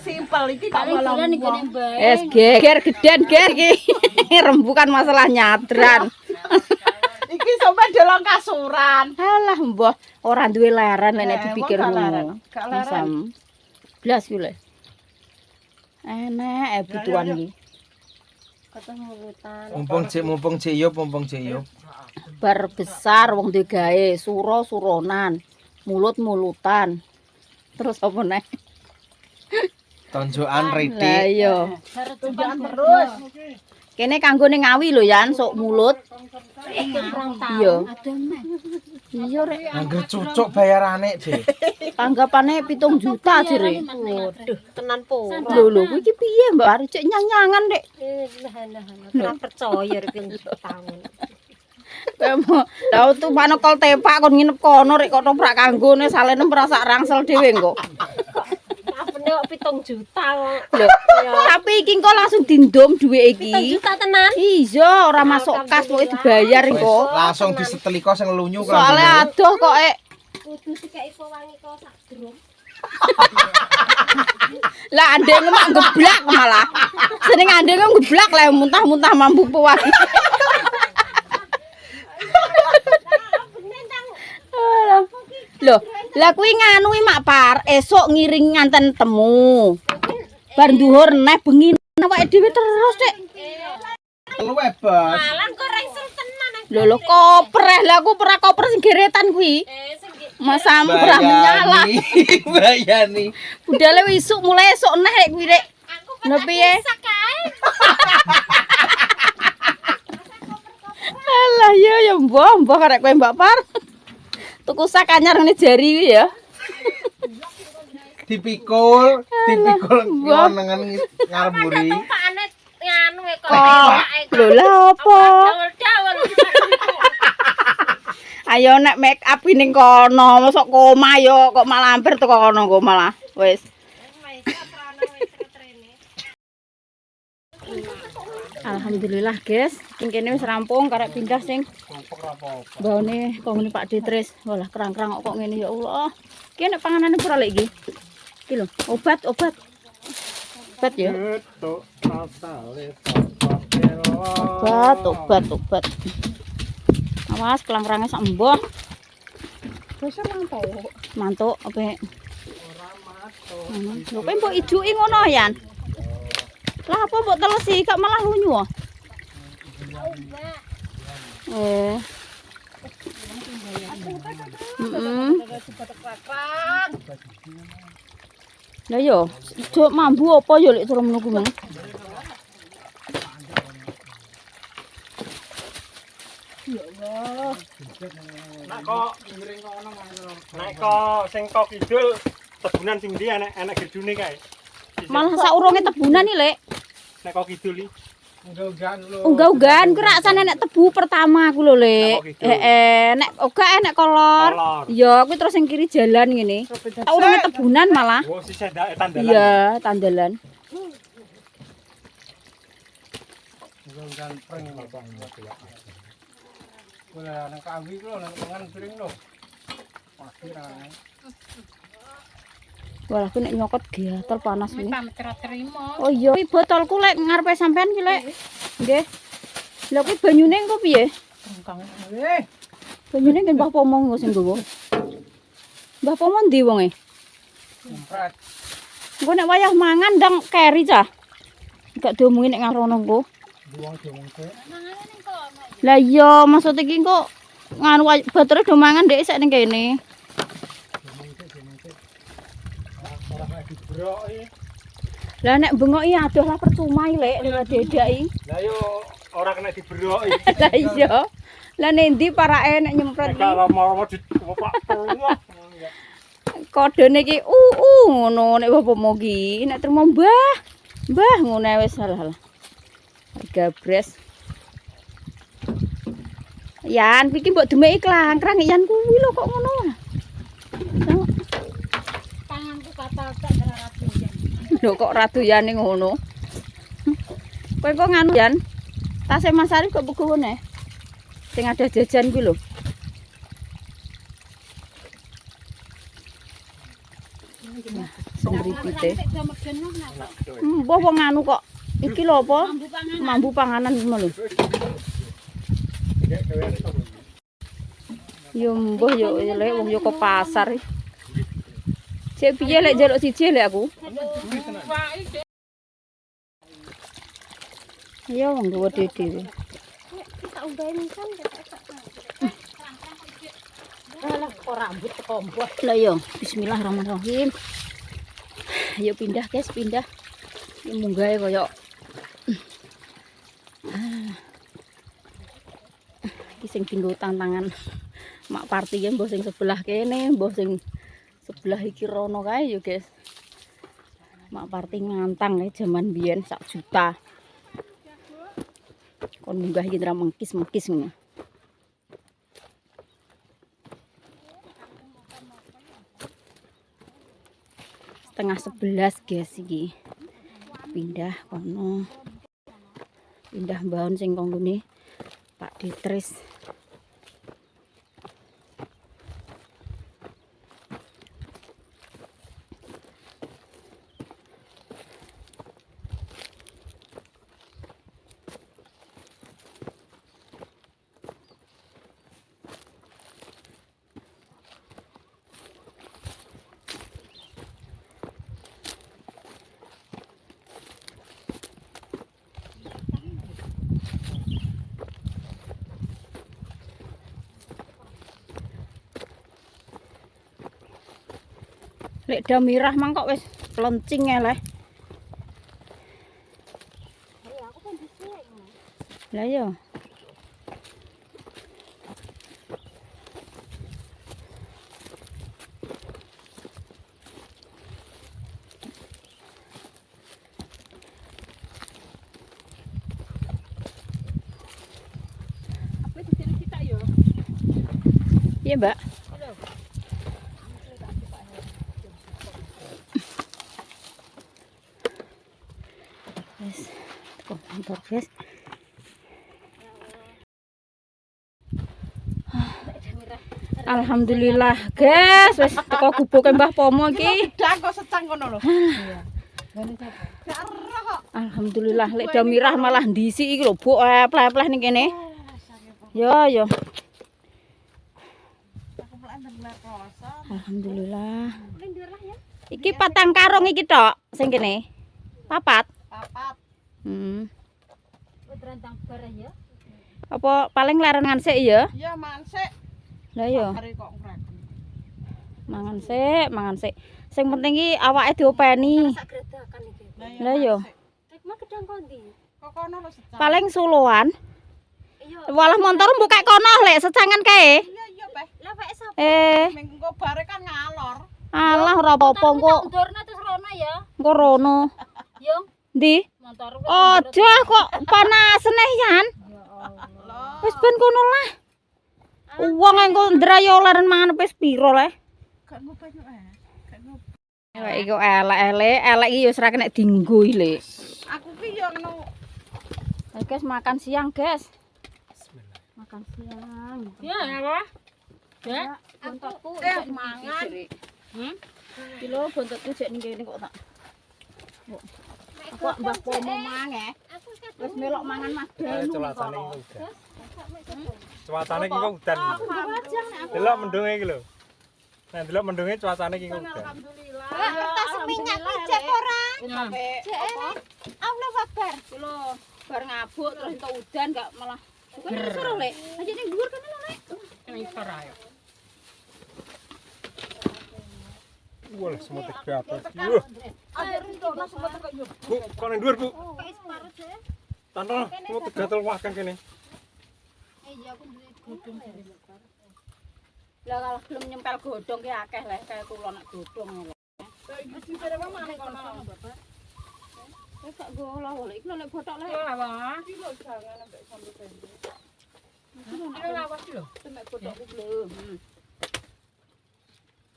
simpel iki kok dolan iki nek bae. Es geger geden ger iki. Rembukan masalah nyadran. Iki sampe delong kasuran. Alah mbah, ora duwe leren nek dipikir ngono. Gak leren. Blas ku le. Enak butuhan iki. Ketemu hutan. Mumpung ciyup. Bar besar wong duwe gawe, suro-suronan, mulut-mulutan. Terus apa nek? Tonjokan Lah ridik. iya. Tunjukan terus. Kene kanggo ning Ngawi lho Yan, sok mulut. Iya. Iya rek. Angger cucuk bayarane, Dik. Tanggapane 7 juta jere. Waduh, tenan po. Lho kuwi iki piye Mbak? Ari cek nyang-nyangan Dek. Ora percaya rek tahun. Lah tuh panokol tepak kon nginep kono rek kok toprak kanggone salene merasa rangsel dhewe engko. Apene kok 7 juta kok. Lho, tapi iki kok langsung dindom dhuwit 7 iki. juta tenan. Iya, ora masuk kas pokoke dibayar engko. Langsung disetelika sing lunyu Soale adoh kok Kudu dikeki pewangi kok sak drum. lah andeng mak geblak malah. Seneng andeng geblak lah muntah-muntah mambu pewangi. Loh, lah kuwi nganu mak par, esuk ngiring nganten temu. Bar nduhur neh bengi awake dhewe terus, Dik. Telu bebas. Malah kok ra iso tenan. Lho koper lah aku ora koper sing geretan kuwi. Sing Mas ora menyala. Bayani. Budale isuk mulai esuk neh rek kuwi, Dik. Lho piye? Alah ya mbah karek kowe Mbak Par. Tuku sak anyar ngene jari kuwi ya. Dipikul ngenengan ngarep mburi. pakane nganu e kok. Lho lah apa? Dawel-dawel. Ayo nek make up ning kono, mosok koma yo kok malah hampir teko kono kok malah. Wis. Alhamdulillah, guys. Sing kene wis rampung karek pindah sing baone kok ngene Pak Detris. Walah kerang-kerang kok ngene ya Allah. Ki nek panganane pura lek iki. Iki lho, obat. Obat ya. Obat. Awas kerang-kerangnya sak mbah. Wis mantuk. Mantuk apa? Ora mantuk. Lho kowe mbok ijuki ngono, Yan. Lah apa mbok telesi gak malah lunyu ah. Lah yo, ijo mambu apa yo lek cara menunggu men. Ya Allah. Nek kok sing kok kidul tebunan sing ndi enak gerdune kae. Malah saurunge tebunan iki, Lek. Nek kok kidul iki Unggah-unggahan ku rasane nek tebu pertama aku lho, Lek. Nek nek kolor. Iya, aku terus sing kiri jalan ngene. Saurunge tebunan malah. oh sisih tandalan. Iya, tandalan. Unggah-unggahan pring Bang. Kula nang kawi kula nang mangan piring lho. Walah aku nek nyokot gatel panas ini. terima. Oh iya, iki botolku lek ngarepe sampean ki, Lek. Nggih. Lha kuwi banyune engko piye? Banyune ngen Mbah Pomo engko sing nggowo. Mbah Pomo ndi wonge? Empret. Engko nek wayah mangan ndang keri cah. Gak diomongi nek ngarono engko. Lah iya, maksud iki engko nganu bature do mangan ndek sik ning kene. Lah nek bengoki adoh lah percuma iki, Lek, lewat dedaki. Lah yo ora kena diberoki. Lah iya. Lah nendi parake nek nyempret iki. Kalau mau dikopak peluang. Kodene iki ngono nek bapak mogi nek terima Mbah ngono wis salah. Gabres. Yan iki mbok demeki klangkrang Yan kuwi lho kok ngono. Tanganku katal-katal ora ratusan. Lho kok ratuyane ngono. Kowe kok nganu Yan? Tase Mas Arif kok pegowo neh. Sing ada jajan kuwi lho. Sendriti. rambute. Mbah wong anu kok. Iki lho apa? Mambu panganan ngono lho. Yo mbah yo lek wong yo ke pasar. Cek piye lek njaluk siji lek aku? Iya wong gede dhewe. Tak umbahin kan. Alah kok rambut tekomboh. Lah yo, bismillahirrahmanirrahim. Ayo pindah guys, pindah. Ini munggahe koyo iki sing tinggo tantangan mak party ya mbok sing sebelah kene, mbok sing sebelah iki rono kae yo guys. Mak party ngantang ya jaman biyen 1 juta. Kon munggah iki ndra mengkis-mengkis ngono. Setengah 11 guys iki. Pindah kono. Pindah mbaon sing konggone Pak Ditris. Lek damirah mang kok wis lencing eleh. Lah yo. Iya, Mbak. Guys, teko kantor guys. Alhamdulillah guys, wis teko gubuke Mbah Pomo iki. Dak kok secang kono lho. Alhamdulillah lek damirah malah ndisi iki lho, Bu, pleh-pleh ning kene. Yo yo. Alhamdulillah. Iki 4 karung iki tok sing kene. 4. Papat. Berantang bareng ya. Apa paling larangan sik ya? Iya mansik. Lah yo. Are kok ngrek. Mangan sik. Sing penting iki awake diopeni. Sak gradakan iki. Lah yo. Rek mah kedang kondi. Kok kono lho secang. Paling suluan. Iya. Walah montor buka kono lek secangan kae. Iya iya Pak. Lah wek sapa? Minggu bare kan ngalor. Alah ora apa-apa engko Ndorna terus rono ya. engko rono. Yo, Ndi? motor Aja kok panasen yan. Loh. Wis ben kono lah. Wong engko ndrayo leren mangan wis piro le? Gak ngobanyu Gak ngob. Ewek iku elek iki wis ora kena dienggo iki le. Aku ki yo ngono. Ayo guys makan siang guys. Makan siang. Ya, apa? Ya, Bontotku mangan. Kilo bontotku jek ning kene kok tak. Kok Mbah Pomo maneh. Wis melok mangan Mas Danu. Cuacane iki udan. Cuacane iki kok udan. Delok mendunge iki lho. Nah, delok mendunge cuacane iki kok udan. Alhamdulillah. Tas minyak cek ora. Sampai apa? Allah Akbar. Kilo bar ngabuk terus entuk udan gak malah. Bukan suruh lek. Aja ning dhuwur kene lho lek. Ngisor ae. Wah, semut gatel. Yuh. Akhir ndono sempat kok yo. Bu, kok ning dhuwur, Bu? Tantol, semut gatel wakan kene. Lah kalau belum nyempel godhong ki akeh leh kaya kula nek godhong lho. Wis dibere mana kono. Wis gak golah lho iki lho nek botok leh. Iki lho jangan ambek sambel tempe. Iki lho awas lho. Nek botok ku lho.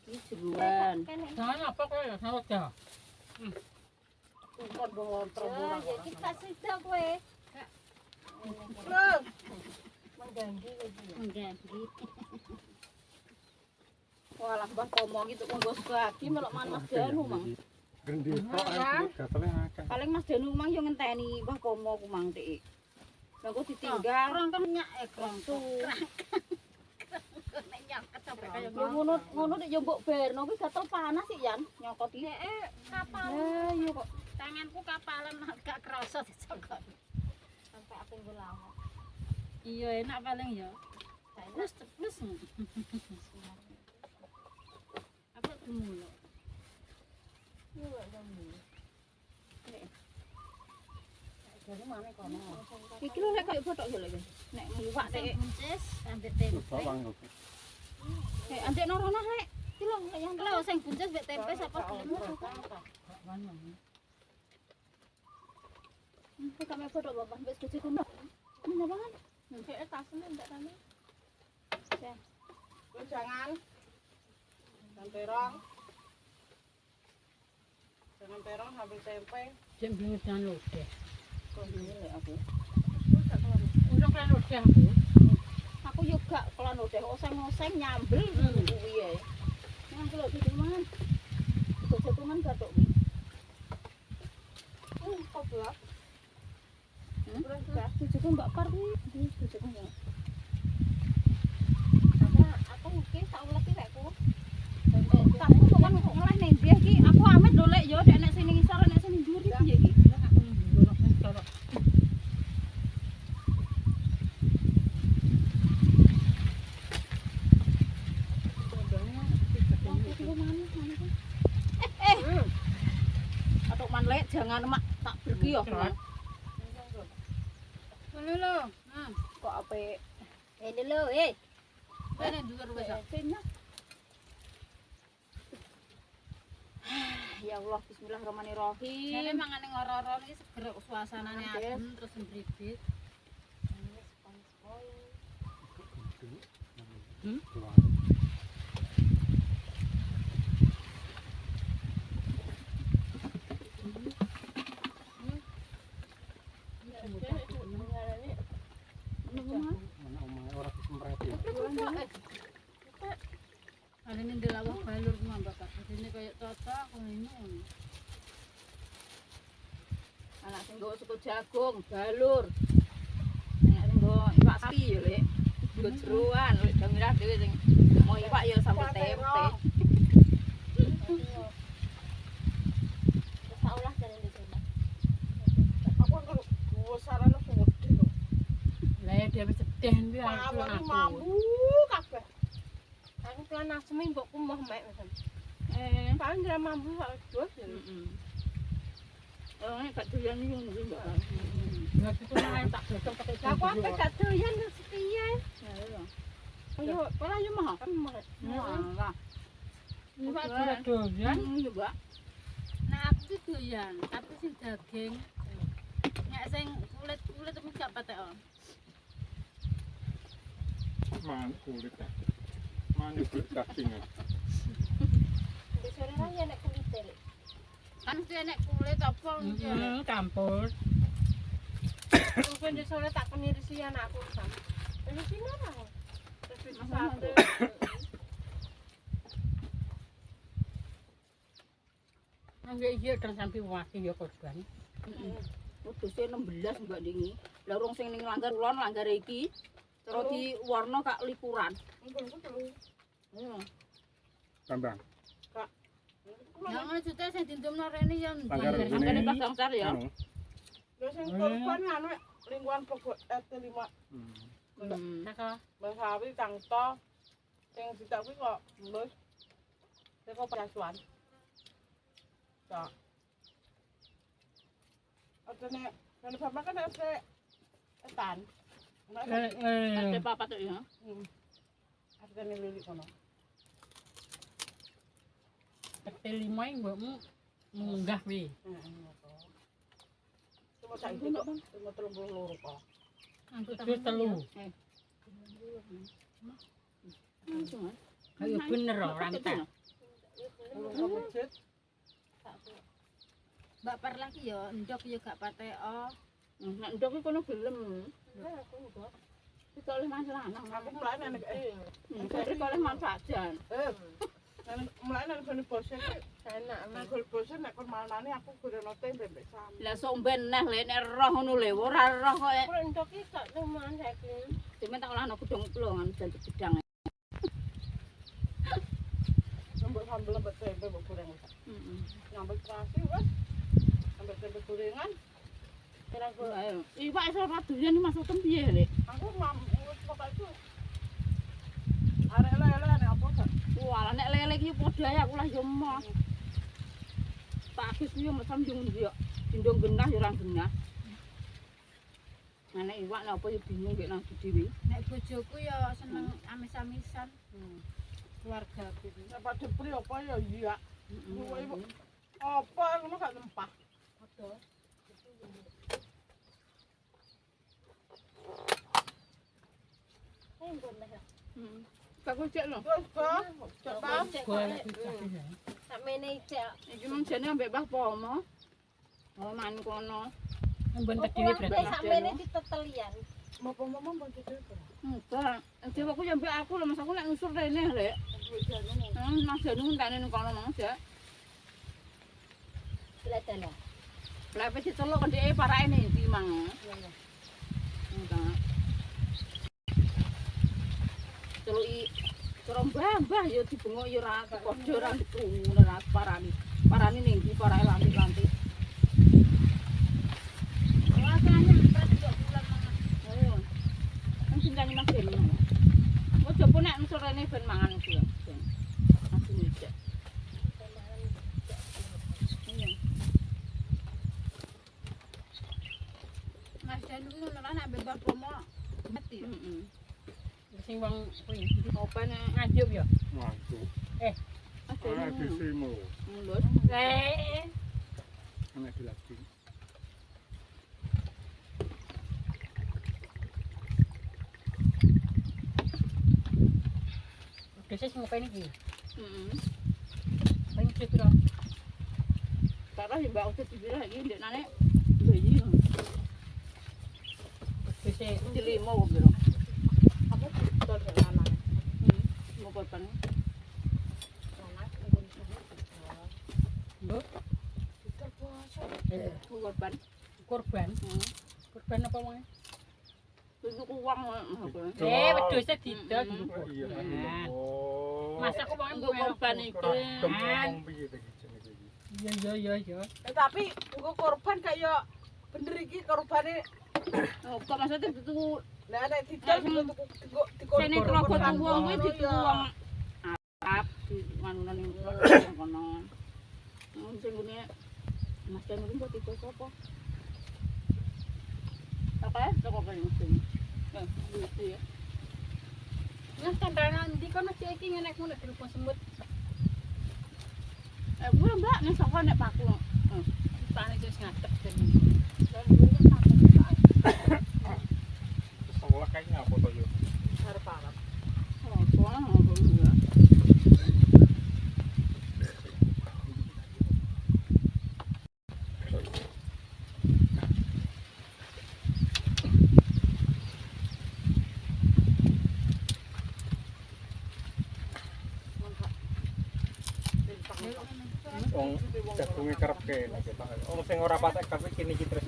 Iki jeruan. jangan apa kowe ya, sawet ya. Kok bawa terbuang. Ya, kita sida kowe. Terus Mengganggu. Walah Mbah Pomo iki tuk nggo segi melok mangan Mas Danu mang. Gendito ae gatele akeh. Paling Mas Danu mang yo ngenteni Mbah Komo ku mang dik. Lah kok ditinggal. Kurang kan nyak kurang tuh. Nek nyak kecapek kaya Yo ngono nek yo mbok berno kuwi gatel panas sih Yan, nyokot iki. kapal. Lah yo kok Tanganku kapalan gak kerasa dicokot. Sampai aku ngelawan. iya enak paling ya. Plus plus. Aku gemuluk. Dari mana kono? Iki lho lek koyo botok yo lek. Nek ngliwak Sing tek. buncis ambek tempe. Bawang lho. Antek norono lek. Iki lho lek yang Kalau sing buncis mbek tempe sapa gelem suka. Kok kame botok bapak wis kuci kuno. Mana banget? Kayak tasnya ndak tane. Jangan. Dan terong. Jangan terong sambil tempe. Jam bingung jangan lupa. Kok ngene lek aku. Udah kan lupa aku. Aku juga kelan udah oseng-oseng nyambel kuwi ya. Nang kelo dicuman. Dicuman gathuk kuwi. Kok gelap? Dicuman Mbak Par kuwi. Dicuman ya. Aku mungkin tak ulet iki rekku. Kamu kok kan ngeleh ning ndi iki? Aku amit dolek yo nek sini ngisor nek sini nduri piye iki? Aku nguluk nang Atuk manlek jangan mak tak pergi yo. Ngono lho. Kok apik. Ini lho, Ini dhuwur wis. Ya Allah, bismillahirrahmanirrahim. Jane mangane ngoro-oro iki seger suasanane adem terus mbribit. Ora disempreti. Ada ini dilawah balur ku mbak Pak. Ini kayak cocok ngono. Anak sing nggawa suku jagung, balur. Anak sing nggawa iwak sapi yo, Lek. Nggo jeroan, Lek Jamila dhewe sing mau iwak yo sambel tempe. Tak olah dari itu. Aku kan gua sarana gede lho. Lah ya dia wis sedih kuwi Awak aku. mambu kabeh. Aku kan asmi mbokku mau mek wis. Paling dia mambu sak dos ya. Oh, nek gak doyan iki ngono kuwi, Mbak. Lah itu nang tak gosok pakai Lah aku ape gak doyan sepiye. Ayo, ora yo mah. Wah. Mbak doyan. Yo, Mbak. Nah aku tuh doyan, tapi sing daging. Nek sing kulit tapi gak patek. Man kulit. Man kulit daging. Biasane ra nek kulit lek. Kan mesti nek kulit apa Campur. Mungkin di sore tak penirisi anakku sam. Ini sini ora. Terus sate. Nggak iya terus sampai wasi ya korban. Wedhuse 16 Mbak Dingi. Lah urung sing ning langgar kulon langgar iki. Terus diwarna kak likuran. Iya. Tambang. Ya ngono jute sing dintumno rene ya. Langgar ini. Angkane pas daftar ya. Anu. Terus sing korban anu lingkungan pokok RT 5. Naka Bang Sawi tangto. Sing ditak kuwi kok mulus. Teko perasuan. Tak. Atene kan bapak kan RT etan. Ada papat tuh ya. RT lili kono. RT 5 mbokmu munggah wi. Cuma saiki kok cuma 32 kok. Terus telu. Kayak bener orang tak. Masjid. Mbak par lagi ya ndok ya gak pateo. Nek ndok iki kono gelem. Iki oleh masalah anak. Aku mulai nek Jadi oleh manfaajan. Mulai nang gone bosen iki enak. Nang gone bosen nek kon manane aku goreno tempe mbek sambel. Lah sok ben neh lek nek roh ngono lho ora roh kok. Kok entuk iki gak teman saiki. Cuma tak olahno gedung plongan jantung gedang. Mbok sambel mbek tempe mbok goreng. Heeh. Nyambel terasi wes. Ambek tempe gorengan. Kira kok ayo. Iwak iso raduyan masuk piye lek? Aku wis pokoke itu. Arek lele nek apa gak? Wah, nek lele iki padha ae aku lah yo emoh. Tak habis yo mesam yo yo. Dindong genah yo ora genah. Nek iwak nek apa yo bingung nek nang dhewe. Nek bojoku ya seneng amis-amisan. Keluarga gitu. Nek padhe pri apa ya iya. Apa ngono gak nempah. Padha. Kak cek lho. Terus kok coba Sakmene cek. Iki mung jane ambek Mbah Pomo. Oh, man kono. Ben kedhewe berarti sakmene ditetelian. mopo-mopo mbok dhewe. Enggak, deweku ya mbek aku lho, Mas aku nek ngusur rene lek. Mas Janu entane ning kono Mas ya. Bladana. Lah wis diceluk kendheke parake ning ndi mang. Enggak. Celuki cara mbah-mbah ya dibengok ya ora padha ora dikrungu ora parani. Parani ning ndi parake lantik-lantik. Rasane berat kok bulan mangan. Oh. Kan sindane Mas Janu. Ojo pun nek ngusur rene ben mangan iki ya. Langsung ijek. Mas Janu ku ngono nek mbah Pomo mati. Heeh. Sing wong kuwi Opene ngajuk ya. Waduh. ada Ana disimo. mulus. Ana dilagi. Desa sing ngopeni iki. Heeh. Paling piro? Karena ya mbak udah dibilang lagi ndek nane bayi. Desa Dilimo kok biro. Apa betul ya lanang. Mau korban. Lanang nggon Mbok Mau korban. korban. Korban apa wae? Itu uang apa. Wedhuse didol. Iya. Masa aku wong Untuk korban itu. Kembang piye ta iki jenenge iki? Iya. tapi engko korban kaya bener iki korbane Oh, kok maksudnya itu nek nek didol tuku sene krogot uang kuwi ditu uang Arab di manunan ning kono. Sing ngene Mas Janu kok tipe sapa? Apa ya? Kok kan sing. Gitu ya. Nah, kandaran ndi kono cek iki nek ngono dirupon semut. Gue mbak nek saka nek paku. Tane wis ngadeg ben. Sekolah kayaknya apa to yo? arep-arep. Oh, soalnya ngomong ya. Wong jagunge kerep kene kita. Wong sing ora patek kabeh kene iki terus.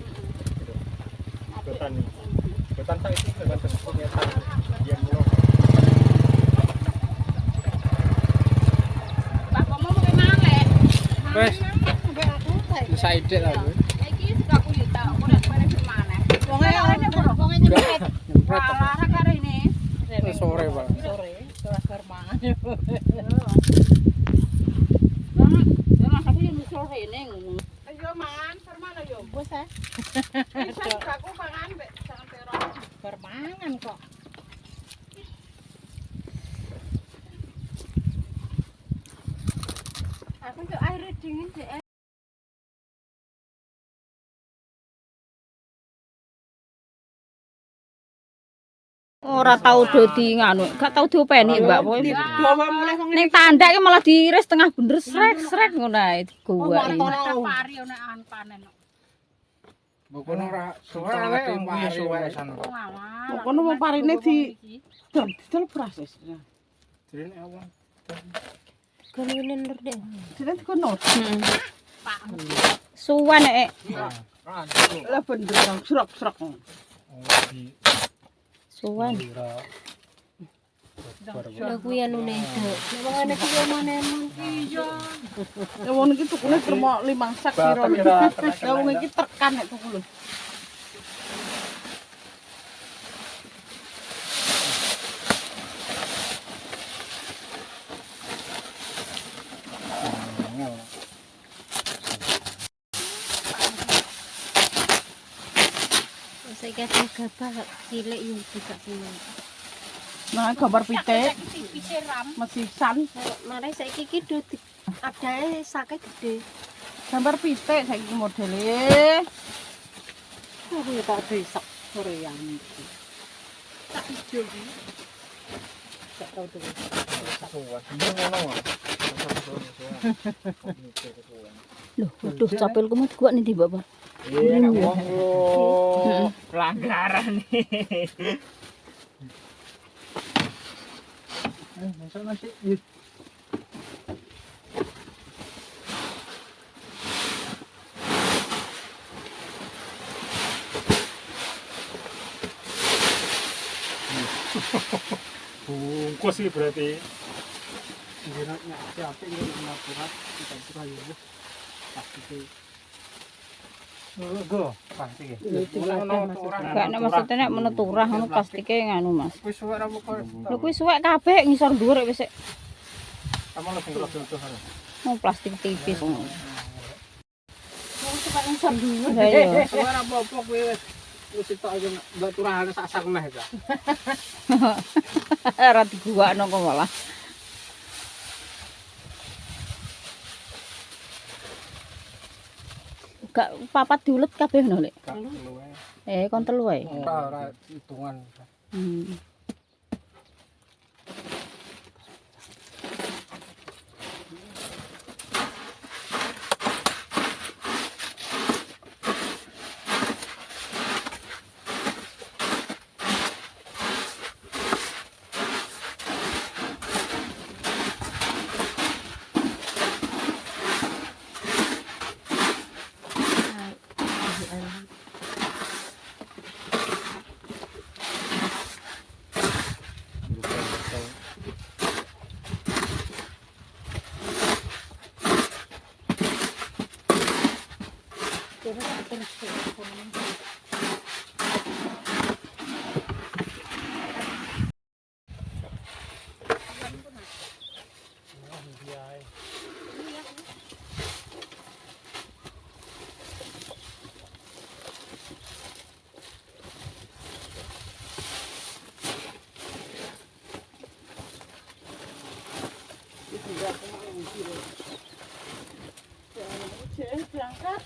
Betan iki. Betan sak iki betan ternyata dia mulo. Pak Pomo mau kemana lek? Wes, Aku saide lah kowe. Iki sudah aku ya tak, aku udah kemarin kemana? Wonge arene bro. wong nyempet Nyempret apa? Malah karo ini. Sore, Pak. sore, setelah bar mangan. Nah, aku yang sore ini ngono. Ayo mangan permana yo. Bos ah, Bisa aku mangan mbek jangan terong. bar mangan kok. Aku tuh air dingin sih. Ora tau dadi nganu, gak tau diopeni Mbak kowe. Dibawa mulai kok Ning tandak iki malah diiris tengah bener srek-srek ngono ae digowo. Pari ana an panen. Bukan ora suwe ya suwe sana. kono wong parine di didol proses. Jadi awang. Kan ini nur deh. Sini kono. Pak. Suwan Lah bener serak-serak. Di suwan. Lira. Lah kuwi anu nedo. Wong ana ki yo manen iya. Ya wong iki tukune termo 5 sak piro. Ya wong iki tekan nek tuku lho. Saya kata gabah cilik yo tidak punya. Nah, gambar pitik Pitik ram. mesisan, Mare saiki iki do adae sake gede. gambar pitik saiki modele. Aku tak desak korean iki. Tak ijo iki. Tak tahu tuh. Suwan. Ini ngono wae. Loh, waduh capelku mah gua nih tiba, Pak. Iya, wong lo pelanggaran nih. Masuk nanti yuk. Bungkus sih berarti. Jeratnya siapa ini natural kita tuh ya. Pasti Go, pasti. Gak nek maksudnya nek meneturah ngono plastike nganu, Mas. wis suara apa kok. Lho kuwi suwek kabeh ngisor dhuwur wis sik. Kamu langsung gelap-gelap kan. Mau plastik tipis ngono. Wong suka ngisor dulu. Lah iya. Suara apa kuwi wis tok aja mbak turahane sak meh ta. Ora diguwakno kok malah. Gak papat diulet kabeh no, Lek. Kon telu wae. Ora hitungan. Hmm. Berangkat.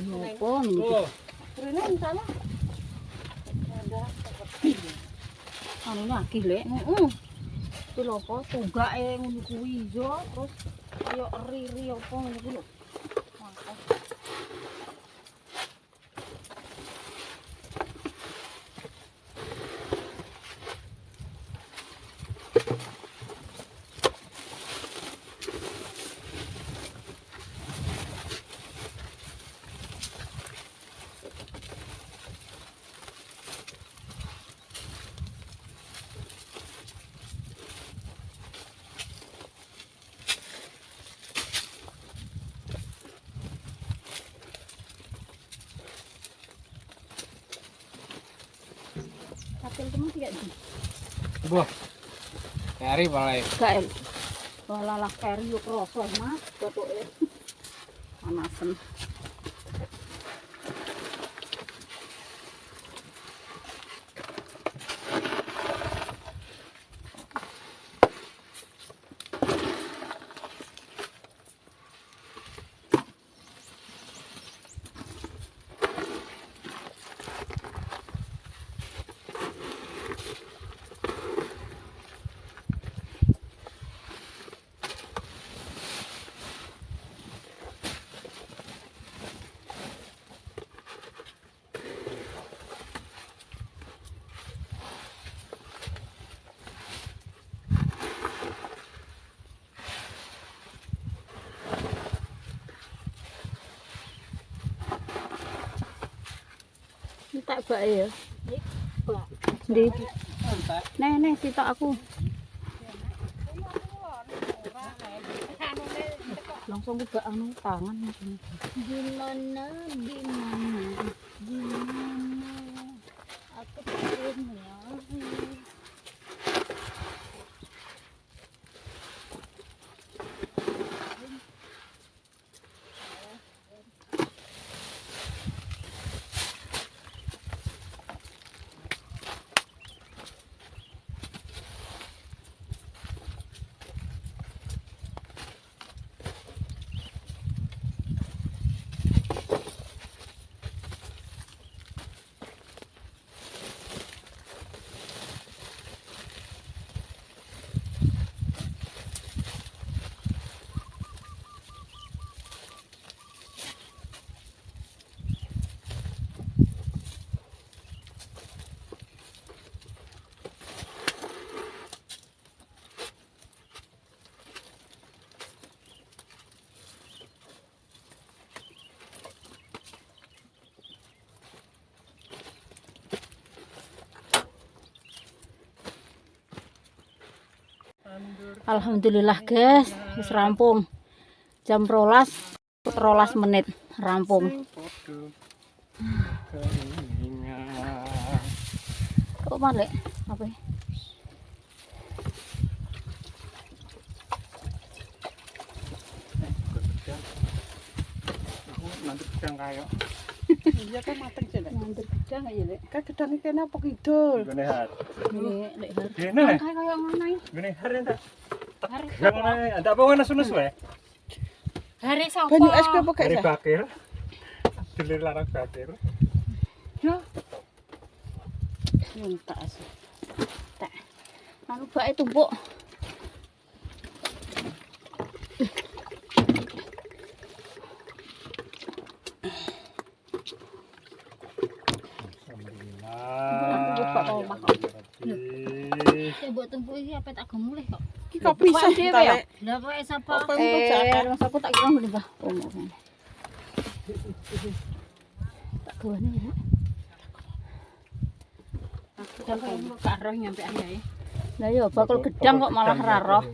Opo Oh, Rene insya-Allah. anu lagi, Lek. Heeh. Ku lho apa tunggake ngono kuwi yo terus kaya eri-eri apa ngono ku lho. Kapil temen tidak di. Wah. Kari balai. Gak el. Walalah keri yo kroso, Mas. Kotoke. Panasen. Tak bak ya. Ndi? Nih sitok aku. Langsung ke anu tangan. Gimana aku pengen lagi. Alhamdulillah guys, wis rampung. Jam 12 menit rampung. Kok balik? Apa? Nanti gedang kayak. Iya kan mateng sih, Lek. Nanti gedang aja, Lek. Kan gedang iki kene apa kidul? Gini har. Ini Lek har. Gini. Kayak ngono iki. Gini har entar. Hari Yang ada apa wana sunus wae? Hari sapa? Banyu es kue apa Dari gak? bakir. Dilir larang bakir. Ya. Entak sih. Tak. Anu bak tumpuk. Coba tumpuk iki apa tak gemulih kok. Iki kok bisa Dhewe ta, ya? Lek? Lah kok sapa? Apa mung jaket? Mas aku tak kira ngene, Mbah. Oh, mau ngene. Tak gawane ya. Aku kan gak roh nyampe ae. Lah ya bakul gedang kok malah ra roh.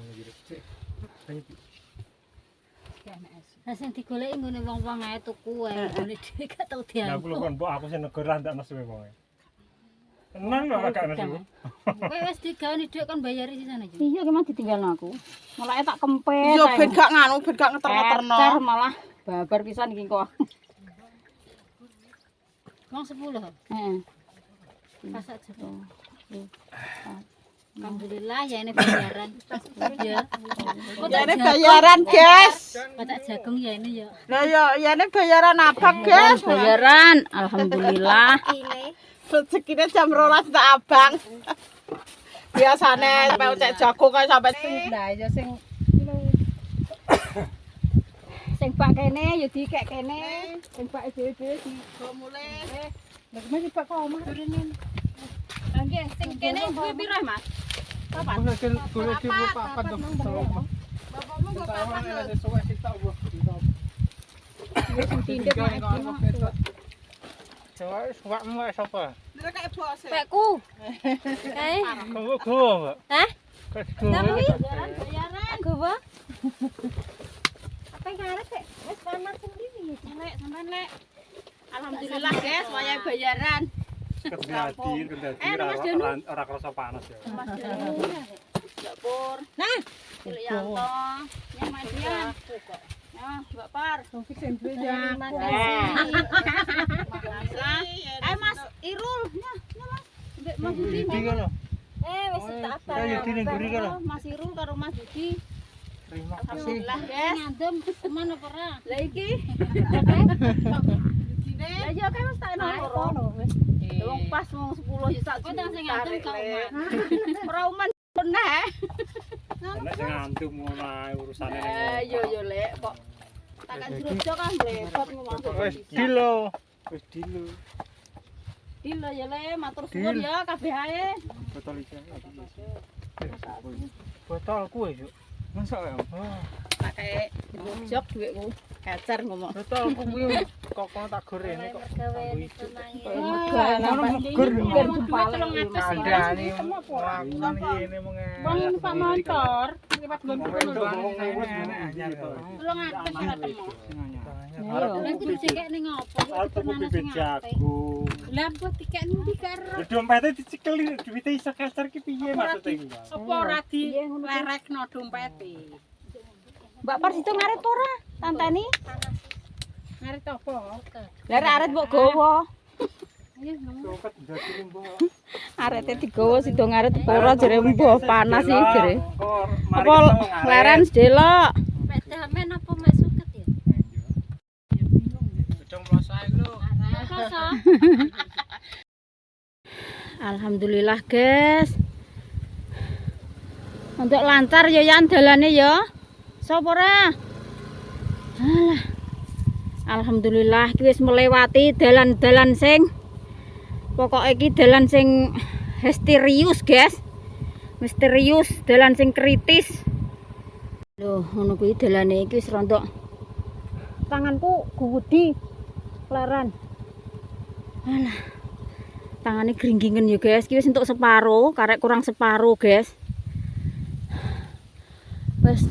Lah sing digoleki ngene wong-wong ae tuku ae. Ngene dhewe gak tau Nah, aku diambil. lho mbok aku sing negara ndak nesu wong. Tenang kok gak nesu. Kowe wis digawe dhek kon bayari sisane iki. Iya, gimana ditinggalno aku. Malah tak kempet. Iya ben gak nganu, ben gak ngeter-ngeterno. Ecer malah babar pisan iki kok. Wong 10. Heeh. Pasak jero. Alhamdulillah ya ini bayaran. Ya. Ya ini bayaran, guys. Kotak jagung ya ini ya. Lah ya ini bayaran apa, guys? Bayaran, alhamdulillah. Rezekine jam 12 tak abang. Biasane mau cek jago kan sampai nah ya sing Sing pak kene ya dikek kene. Sing pak dhewe-dhewe di mulai. Lah kemana Pak kok omah turune? nggih, sing kene duwe piro, Mas? Papat. Boleh dibuka papat dong. Bapakmu kok papat lho. Sesuai sih tak buat. Sing tindep mak. Coba suwakmu sapa? Lha kaya bos. Pekku. Kae. Kok gowo, Mbak? Hah? Kok gowo. Bayaran gowo. Apa yang ngarep, Sek? Wis panas sendiri. Lek, sampean Lek. Alhamdulillah, guys, wayah bayaran. Kendati ora kerasa panas ya. Mas Danu. Dapur. Nah, Yanto. Yang Madian. Ya, Mbak Par. Sing duwe Ya, Mas Irul. Nah, Mas. Mbak Mas Budi. Wis tak apa. Ya dine guri kan. Mas Irul karo Mas Budi. Terima kasih. Alhamdulillah, guys. Nyandem teman apa ora? Lah iki. Lah iya kan wis tak loro. Wong pas wong 10 ya sak. Kowe tang sing nyandem kau man. Ora umen neh. Nek sing ngantuk ngono ae urusane ning. Yo yo Lek kok tak kan jrojo kan repot ngomong. Wis dilo. Wis dilo. Dilo ya Le, matur suwun ya kabeh ae. Botol iki. Botol kuwe yo. Masa ya? Pakai jok duitku. Kacar ngomong. Betul, aku kuwi kok tak gorene kok. Megah Ngono megur. Biar Kandhane lakukan ngene mung. Bang Pak motor, lewat belum Tolong aku ketemu. Ayo. Lah kudu cekek ning opo? Soal tuku bibit jagung. Lah kok tiket ndi karo? Dompete dicekeli duwite iso kecer ki piye maksude? apa ora di lerekno dompete. Mbak Par situ ngaret ora? Tanteni. Ngaret apa? Lah aret mbok gowo. Dompet dadi mbok. Arete digowo sido ngaret ora jare mbok panas iki jare. Mari Apa leren sedelok. Mek damen apa mek suket ya? Gedung plosae lho. Koso. Alhamdulillah, guys. Untuk lancar ya yan dalane ya. Sapa ora? Alah. Alhamdulillah iki wis melewati dalan-dalan sing pokoke iki dalan sing misterius, guys. Misterius, dalan sing kritis. Loh, ngono kuwi dalane iki wis rontok. Tanganku guwedi. Leren. Alah. Tangane gringgingen ya, guys. Iki wis entuk separo, karek kurang separo, guys. Wes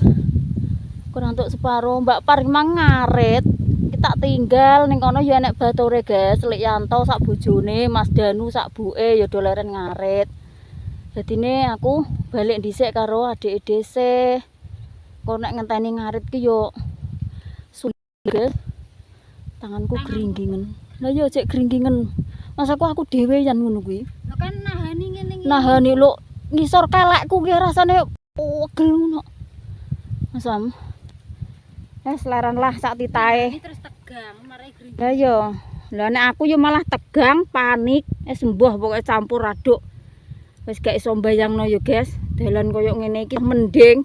kurang untuk separo. Mbak Par mang ngaret kita tinggal ning kono ya enek bature guys. Lek Yanto sak bojone, Mas Danu sak buke ya do leren ngaret. Dadine aku balik dhisik karo adik dhisik. Kok nek ngenteni ngaret ki yo sulit guys. Tanganku gringgingen. Lah yo cek gringgingen. Mas aku dhewe yan ngono kuwi. Lho kan nahani ngene iki. Nahani lho ngisor kelekku ki rasane pegel ngono. Mas Am. Seleran lah sak titahe. Terus tegang, mari gring. Lah yo. Lah nek aku yo malah tegang, panik, sembuh pokoke campur aduk. Wis gak iso mbayangno yo, guys. Dalan koyo ngene iki mending.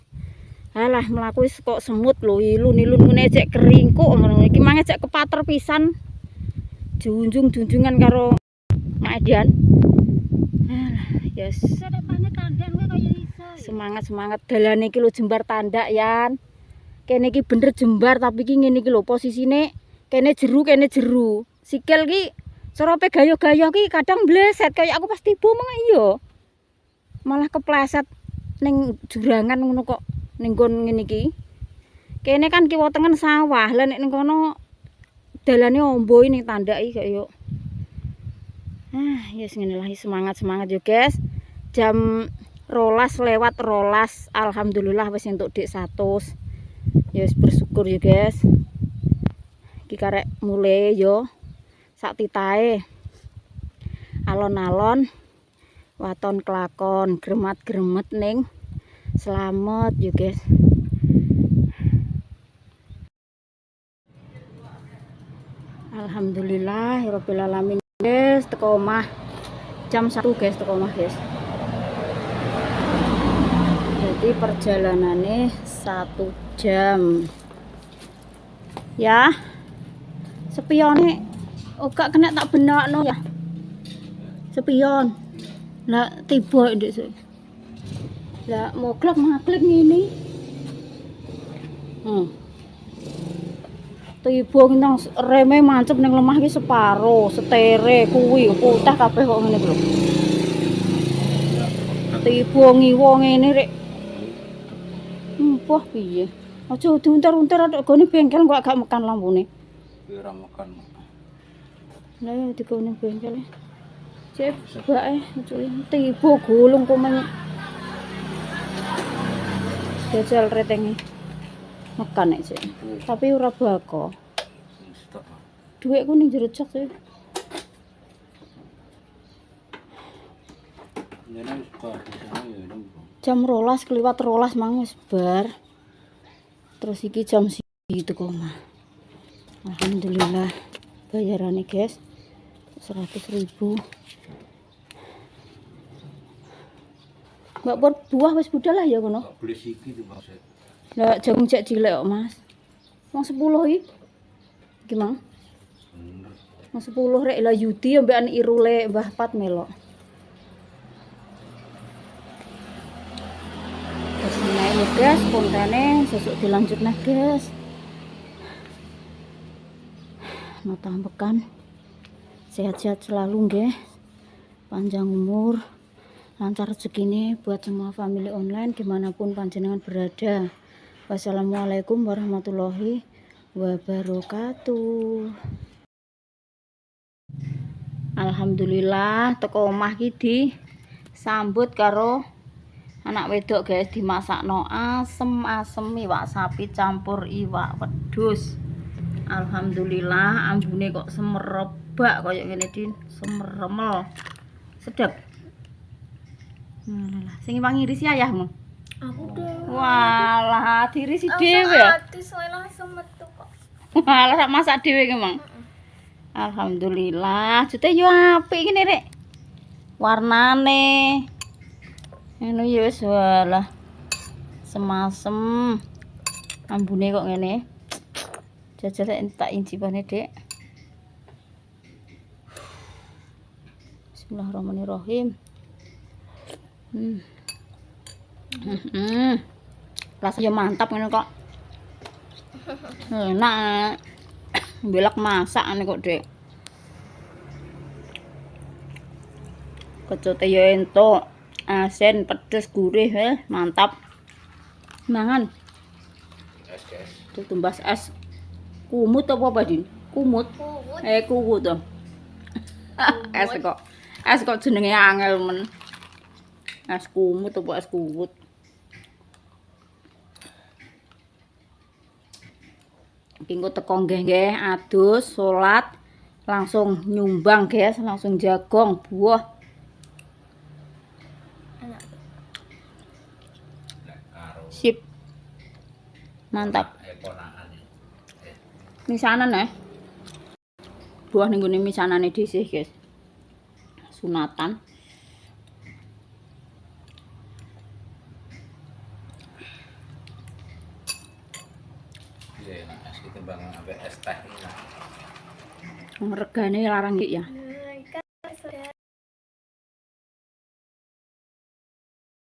Halah mlaku wis kok semut lho, ilun-ilun ngene cek keringkuk ngono iki mangke cek kepater pisan. Junjung-junjungan karo Mak Edian. Halah, yes. Sedepane kandang kowe kaya iso. Semangat dalane iki lho jembar tandak yan. Kene iki bener jembar tapi iki ngene iki lho posisine kene jeru. Sikil ki sorope gayo-gayo ki kadang bleset kaya aku pas tiba mang iya. Malah kepleset ning jurangan ngono kok ning nggon ngene iki. Kene kan kiwa tengen sawah. Lah nek ning kono dalane ombo ning tandak iki kaya yes ngene lah semangat yo guys. Jam 12:12 alhamdulillah wis entuk dik 100. Ya wis bersyukur ya guys. Iki karek mulai yo sak titahe. Alon-alon waton kelakon gremat-gremet ning selamat yo guys. Alhamdulillah rabbil alamin guys, teko omah jam 1 guys, teko omah guys. Jadi perjalanannya 1 jam ya. Spione gak kena tak benakno ya spion. Lah tiba ndek sik. Lah moglek ngene. Tiba nang reme mancep ning lemah iki separo, setere kuwi putih kabeh kok ngene lho. Tiba ngiwo ngene rek. Wah piye? Aja diunter-unter atok gone bengkel kok gak mekan lampune. Ora makan. Lah ya digone bengkel. Cep bae tiba gulung komen. Jajal retenge. Mekan nek sik. Tapi ora bako. Dhuwitku ning jero jok sih. Jam 12 kliwat 12 mang wis bar. Terus iki jam 1 kok mah. Alhamdulillah bayarane guys 100.000. Mbak Pur buah wis budal lah ya kono. Beli siki di maksud. Lah jagung cek cilik kok Mas. Wong 10 iki. Iki mang. Wong 10 rek lah Yudi ambekan irule Mbah Pat melok. Terus naik guys, kontennya sesuk dilanjut nah guys. Mudah-mudahan sehat-sehat selalu nggih. Panjang umur, lancar rezekine buat semua family online dimanapun panjenengan berada. Wassalamualaikum warahmatullahi wabarakatuh. Alhamdulillah teko omah ki disambut karo anak wedok guys, dimasakno asem-asem iwak sapi campur iwak wedhus. Alhamdulillah ambune kok semerebak koyo ngene din, semeremel. Sedap. Nah, sing pangirisi ayahmu. Aku dhewe. Walah, dirisi dhewe ya. Ati soalnya langsung metu kok. Walah sak masak dhewe ki, Mang. Alhamdulillah, jute yo apik iki Rek. Warnane ngono ya wis walah. Semasem. Ambune kok ngene. Jajal tak incipane, Dek. Bismillahirrahmanirrahim. Rasanya mantap ngene kok. Enak. Belak masak ane kok, Dek. Kecote yo entuk, asin, pedes, gurih, mantap. Mangan. Es guys. Tuh tumbas es. Kumut apa Din? Kumut. Kuwut. Kuwut to. Es kok jenenge angel men. Es kumut apa es kuwut? Kingko teko nggih adus, salat, langsung nyumbang guys, langsung jagong buah. Enak. Sip. Mantap. Misanan buah ning gone misanane dhisik guys. Sunatan. Iya, es ketimbang ambek es teh. Regane larang iki ya.